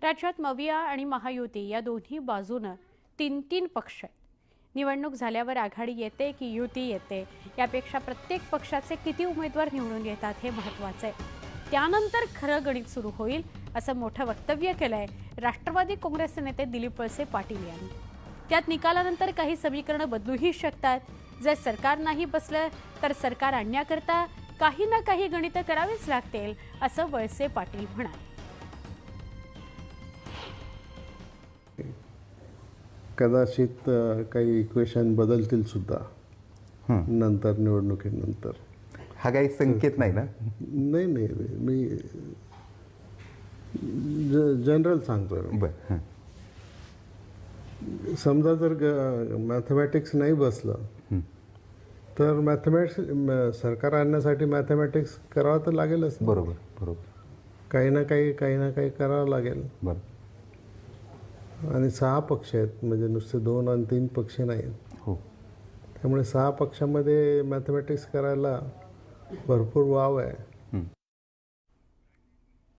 राज्यात मविया आणि महायुती या दोन्ही बाजूनं तीन पक्ष आहेत. निवडणूक झाल्यावर आघाडी येते की युती येते यापेक्षा प्रत्येक पक्षाचे किती उमेदवार निवडून येतात हे महत्त्वाचं आहे. त्यानंतर खरं गणित सुरू होईल असं मोठं वक्तव्य केलंय राष्ट्रवादी काँग्रेसचे नेते दिलीप वळसे पाटील यांनी. त्यात निकालानंतर काही समीकरणं बदलूही शकतात. जर सरकार नाही बसलं तर सरकार आणण्याकरता काही ना काही गणितं करावीच लागतील असं वळसे पाटील म्हणाले. कदाचित काही इक्वेशन बदलतील सुद्धा नंतर निवडणुकीनंतर. हा काही संकेत नाही ना? नाही नाही, मी जनरल सांगतो. बरं. समजा जर मॅथमॅटिक्स नाही बसलं तर सरकार आणण्यासाठी मॅथमॅटिक्स करावं तर लागेलच. बरोबर बरोबर. काही ना काही करावं लागेल. बरं. आणि 6 पक्ष आहेत, म्हणजे नुसते 2 आणि 3 पक्ष नाहीत. हो. त्यामुळे 6 पक्षामध्ये मॅथमॅटिक्स करायला भरपूर वाव आहे.